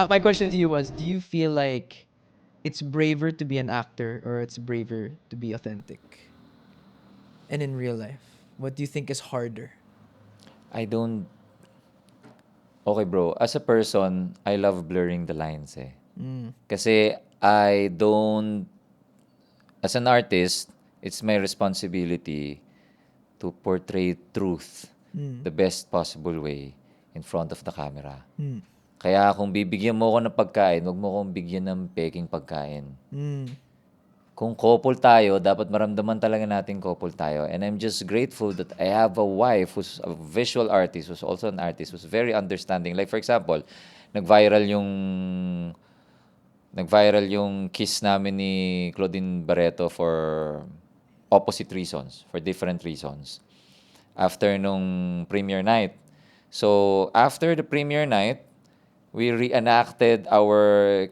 My question to you was, do you feel like it's braver to be an actor or it's braver to be authentic? And in real life, what do you think is harder? I don't... Okay, bro. As a person, I love blurring the lines eh. Mm. Kasi I don't... As an artist, it's my responsibility to portray truth Mm. the best possible way in front of the camera. Mm. Kaya kung bibigyan mo ako ng pagkain, wag mo akong bigyan ng peking pagkain. Mm. Kung couple tayo, dapat maramdaman talaga natin couple tayo. And I'm just grateful that I have a wife who's a visual artist, who's also an artist, who's very understanding. Like for example, nag-viral yung nag-viral yung kiss namin ni Claudine Barreto for opposite reasons, for different reasons. After nung premiere night. So, after the premiere night, we reenacted our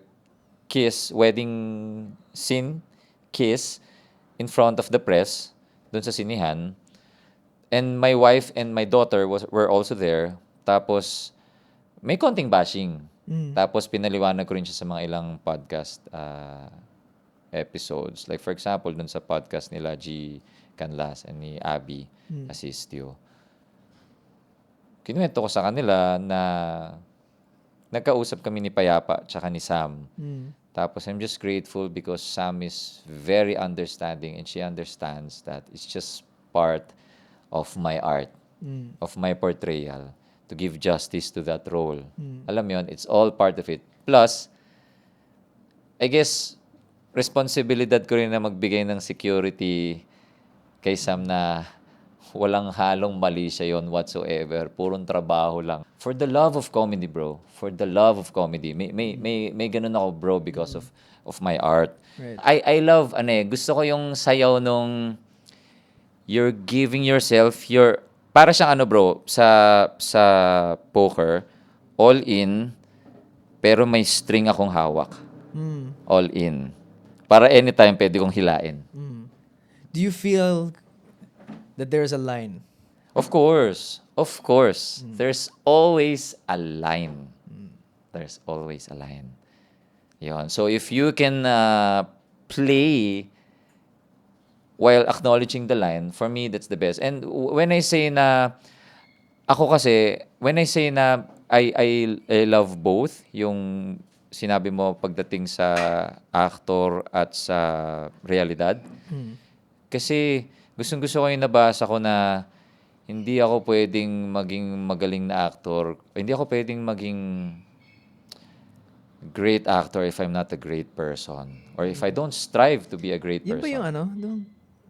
wedding scene, kiss, in front of the press, dun sa sinihan. And my wife and my daughter were also there. Tapos, may konting bashing. Mm. Tapos, pinaliwanag ko rin siya sa mga ilang podcast episodes. Like, for example, dun sa podcast nila G. Canlas and ni Abby Asistio. Kinuwento ko sa kanila na nagkausap kami ni Payapa tsaka ni Sam. Mm. Tapos I'm just grateful because Sam is very understanding and she understands that it's just part of my art, Mm. of my portrayal, to give justice to that role. Mm. Alam mo yun, it's all part of it. Plus, I guess, responsibilidad ko rin na magbigay ng security kay Sam na walang halong mali siya yon whatsoever. Purong trabaho lang. For the love of comedy, bro. For the love of comedy. May ganun ako, bro, because of my art. Right. I love, gusto ko yung sayaw nung you're giving yourself your... Para siyang bro, sa poker, all in, pero may string akong hawak. Mm. All in. Para anytime pwede kong hilain. Mm. Do you feel that there's a line? Of course. Of course. There's always a line. There's always a line. Yon. So if you can play while acknowledging the line, for me, that's the best. And when I say na, ako kasi, when I say na I love both, yung sinabi mo pagdating sa actor at sa realidad, Mm. kasi gustong-gusto ko yung nabasa ko na hindi ako pwedeng maging magaling na actor. Hindi ako pwedeng maging great actor if I'm not a great person. Or if I don't strive to be a great Yun ba yung person.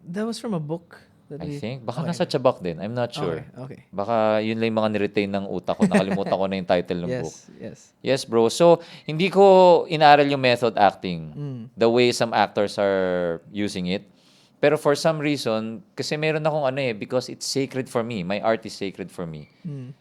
that was from a book that I we... think. Baka Okay. nasa tiyabak din. I'm not sure. Okay. Baka yun lang yung mga niretain ng utak ko. Nakalimutan ko na yung title ng book. Yes. Yes, bro. So, hindi ko inaaral yung method acting. Mm. The way some actors are using it. Pero for some reason, kasi meron akong because it's sacred for me. My art is sacred for me. Mm.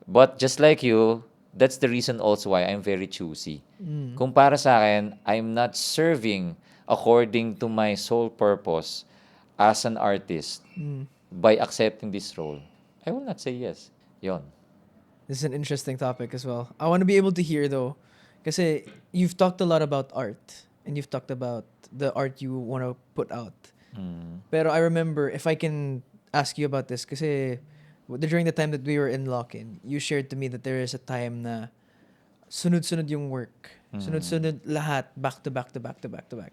But just like you, that's the reason also why I'm very choosy. Mm. Kung para sa akin, I'm not serving according to my sole purpose as an artist Mm. by accepting this role. I will not say yes. Yon. This is an interesting topic as well. I want to be able to hear though, kasi you've talked a lot about art and you've talked about the art you want to put out. Pero I remember, if I can ask you about this, kasi during the time that we were in lock-in, you shared to me that there is a time na sunod-sunod yung work. Sunod-sunod lahat, back to back to back to back to back.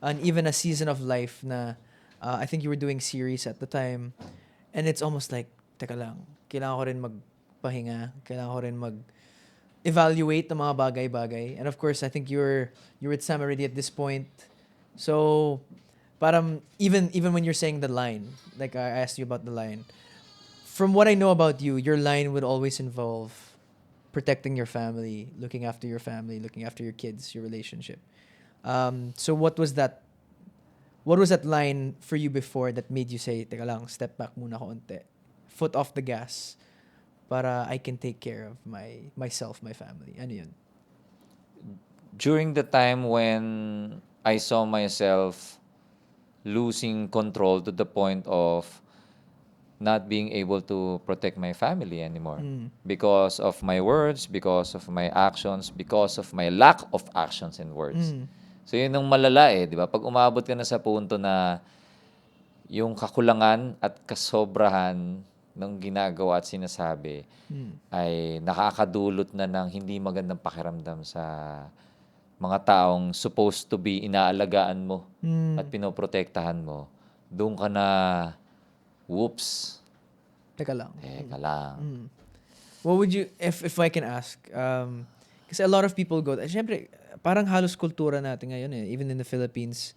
And even a season of life na, I think you were doing series at the time. And it's almost like, teka lang, kailangan ko rin magpahinga, kailangan ko rin evaluate ng mga bagay-bagay. And of course, I think you're with Sam already at this point. So, parang even when you're saying the line, like I asked you about the line, from what I know about you, your line would always involve protecting your family, looking after your family, looking after your kids, your relationship. So what was that line for you before that made you say, teka lang, step back muna konti, foot off the gas, para I can take care of myself, my family? Ano yun? During the time when I saw myself losing control to the point of not being able to protect my family anymore because of my words, because of my actions, because of my lack of actions and words. So yun ang malala eh, di ba? Pag umabot ka na sa punto na yung kakulangan at kasobrahan ng ginagawa at sinasabi ay nakakadulot na ng hindi magandang pakiramdam sa mga taong supposed to be inaalagaan mo at pinoprotektahan mo, doon ka na, whoops, Teka lang. teka lang. What would you, if I can ask, kasi a lot of people go, syempre, parang halos kultura natin ngayon eh, even in the Philippines,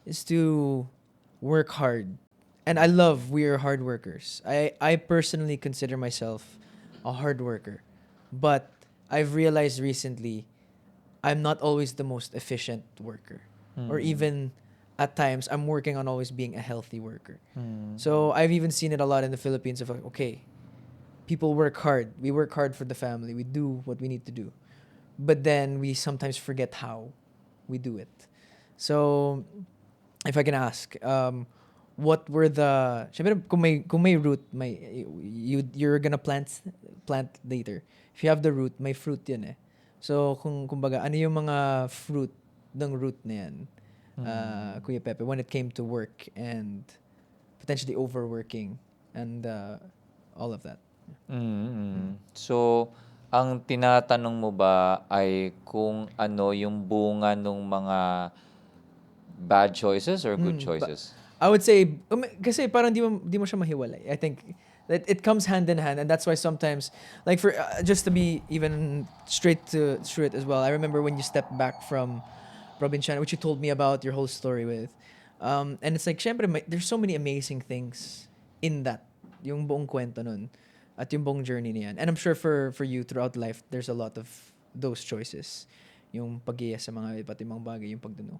is to work hard. And I love we are hard workers. I personally consider myself a hard worker. But I've realized recently I'm not always the most efficient worker. Or even at times I'm working on always being a healthy worker. So I've even seen it a lot in the Philippines of like, okay, people work hard. We work hard for the family. We do what we need to do. But then we sometimes forget how we do it. So if I can ask, what were the, syempre, kung may root, you're gonna plant later. If you have the root, may fruit yan eh. So kumbaga, ano yung mga fruit ng root na yan, Kuya Pepe, when it came to work and potentially overworking and all of that? So, ang tinatanong mo ba ay kung ano yung bunga ng mga bad choices or good choices? I would say, kasi parang di mo siya mahiwalay. I think that it comes hand in hand, and that's why sometimes, like for just to be even straight through it as well. I remember when you stepped back from Provinciana, which you told me about your whole story with, and it's like, syempre, there's so many amazing things in that, yung buong kwento nun, at yung buong journey niyan. And I'm sure for you throughout life, there's a lot of those choices, yung pag-iya sa mga iba't ibang bagay, yung pagduno.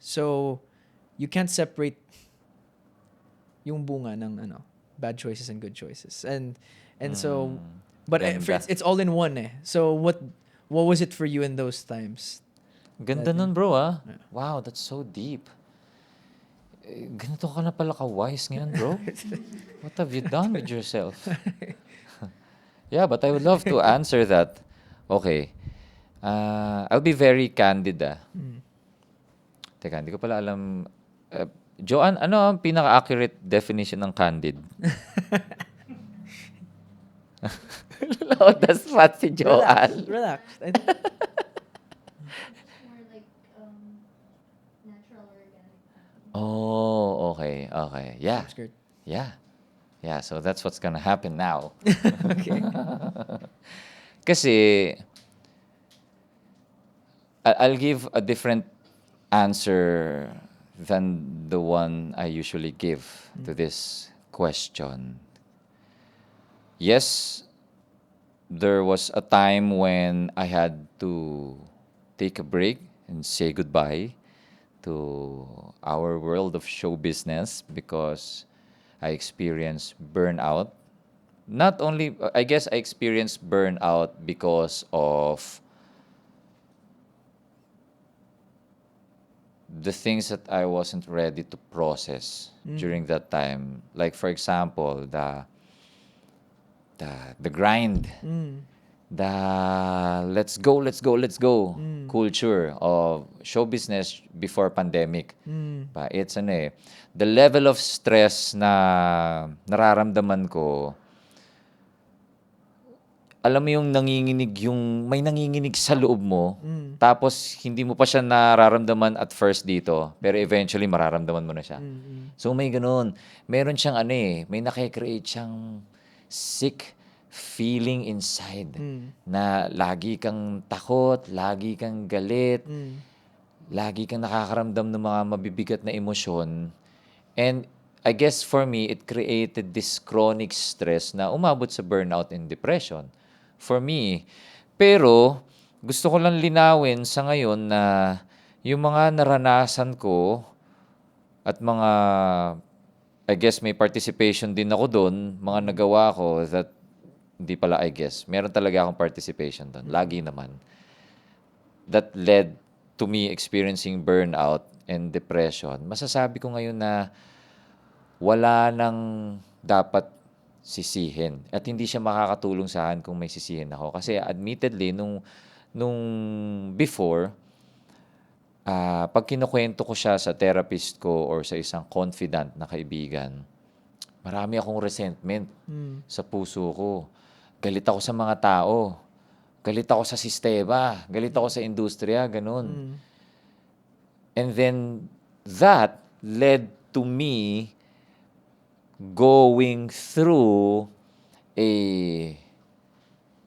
So you can't separate yung bunga ng bad choices and good choices. And so but it's all in one eh. So what was it for you in those times? Ganda nun, bro, ah. Wow, that's so deep. Ganito ka na pala ka-wise ngayon, bro. What have you done with yourself? Yeah, but I would love to answer that. Okay. I'll be very candid, ah. Teka, hindi ko pala alam. Joanne, ano ang pinaka-accurate definition ng candid? Loud as fat si Joanne. Relax. More like natural organic. Oh, okay. Yeah. Skirt. Yeah, so that's what's gonna happen now. Okay. Kasi, I'll give a different answer than the one I usually give to this question. Yes, there was a time when I had to take a break and say goodbye to our world of show business because I experienced burnout. Not only, I guess I experienced burnout because of the things that I wasn't ready to process during that time. Like for example, the grind, the let's go culture of show business before pandemic. It's the level of stress na nararamdaman ko. Alam mo yung may nanginginig sa loob mo, tapos hindi mo pa siya nararamdaman at first dito, pero eventually mararamdaman mo na siya. So may ganun. Meron siyang may nakikreate siyang sick feeling inside na lagi kang takot, lagi kang galit, lagi kang nakakaramdam ng mga mabibigat na emosyon. And I guess for me, it created this chronic stress na umabot sa burnout and depression. For me. Pero, gusto ko lang linawin sa ngayon na yung mga naranasan ko at mga, I guess may participation din ako doon, mga nagawa ko that, hindi pala I guess, meron talaga akong participation doon. Lagi naman. That led to me experiencing burnout and depression. Masasabi ko ngayon na wala nang dapat sisihin. At hindi siya makakatulong sa akin kung may sisihin ako. Kasi admittedly, nung before, pag kinukwento ko siya sa therapist ko or sa isang confidant na kaibigan, marami akong resentment sa puso ko. Galit ako sa mga tao. Galit ako sa sistema. Galit ako sa industriya. Ganun. And then, that led to me going through a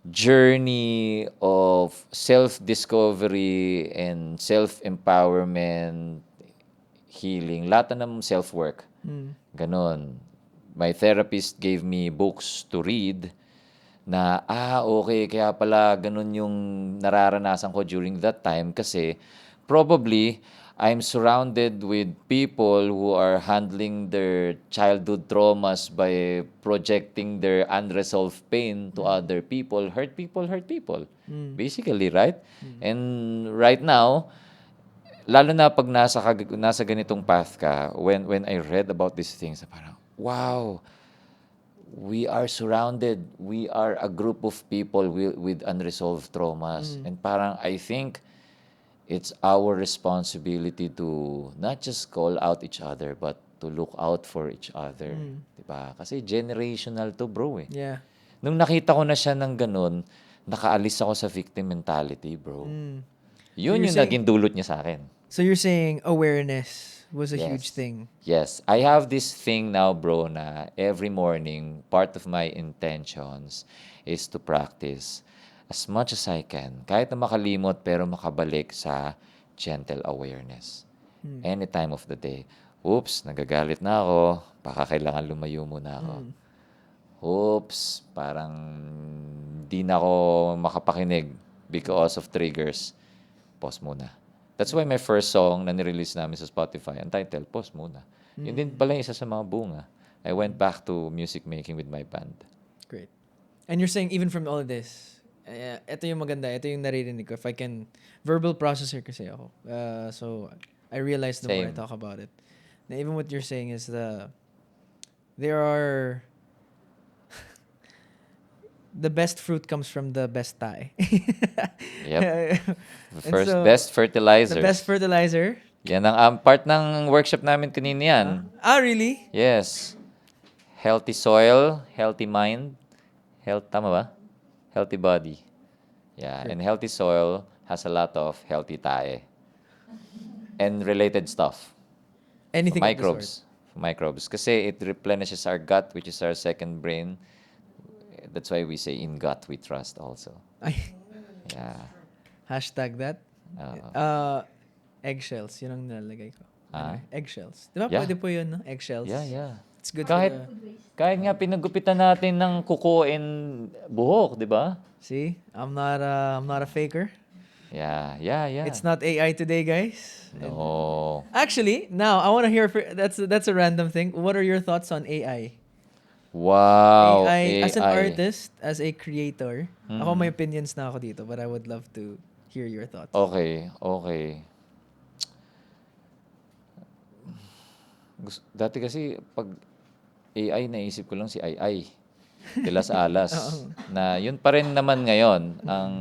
journey of self-discovery and self-empowerment, healing, lahat na ng self-work. Ganon. My therapist gave me books to read na, okay, kaya pala ganun yung nararanasan ko during that time kasi probably I'm surrounded with people who are handling their childhood traumas by projecting their unresolved pain to other people. Hurt people, hurt people. Basically, right? And right now, lalo na pag nasa ganitong path ka, when I read about these things, parang, wow, we are surrounded. We are a group of people with unresolved traumas. And parang I think it's our responsibility to not just call out each other, but to look out for each other. Diba? Kasi generational to, bro eh. Yeah. Nung nakita ko na siya ng ganun, nakaalis ako sa victim mentality, bro. Yun You're yung saying- naging dulot niya sa akin. So you're saying awareness was a Yes. huge thing. Yes. I have this thing now, bro, na every morning, part of my intentions is to practice as much as I can. Kahit na makalimot, pero makabalik sa gentle awareness. Any time of the day. Oops, nagagalit na ako. Baka kailangan lumayo muna ako. Oops, parang di na ako makapakinig because of triggers. Pause muna. That's why my first song na nirelease namin sa Spotify, ang title, Pause Muna. Yun din pala yung isa sa mga bunga. I went back to music making with my band. Great. And you're saying even from all of this, ito yung maganda, ito yung naririnig ko. If I can, verbal processor kasi ako. So I realize the more I Same. talk about it. Na even what you're saying is there are the best fruit comes from the best tae. Yep. The And first, so, best fertilizer. The best fertilizer. Yan ang part ng workshop namin kanina yan. Really? Yes. Healthy soil, healthy mind, tama ba? Healthy body. Yeah, and healthy soil has a lot of healthy tae. And related stuff. Anything of the sort. Microbes. Kasi it replenishes our gut, which is our second brain. That's why we say in gut we trust also. Ay, Yeah. hashtag that. Oo. Eggshells, yun ang nilalagay ko. Ah? Eggshells. Di ba Yeah. pwede po yun, no? Eggshells. Yeah. It's good Kahit- for the... Kahit nga pinagupitan natin ng kuko and buhok, di ba? See? I'm not a faker. Yeah. It's not AI today, guys. No. Actually, now I want to hear that's a random thing. What are your thoughts on AI? Wow. AI as an artist, as a creator. Ako may opinions na ako dito, but I would love to hear your thoughts. Okay. Dati kasi pag AI, naisip ko lang si AI. De Las Alas. Na yun pa rin naman ngayon ang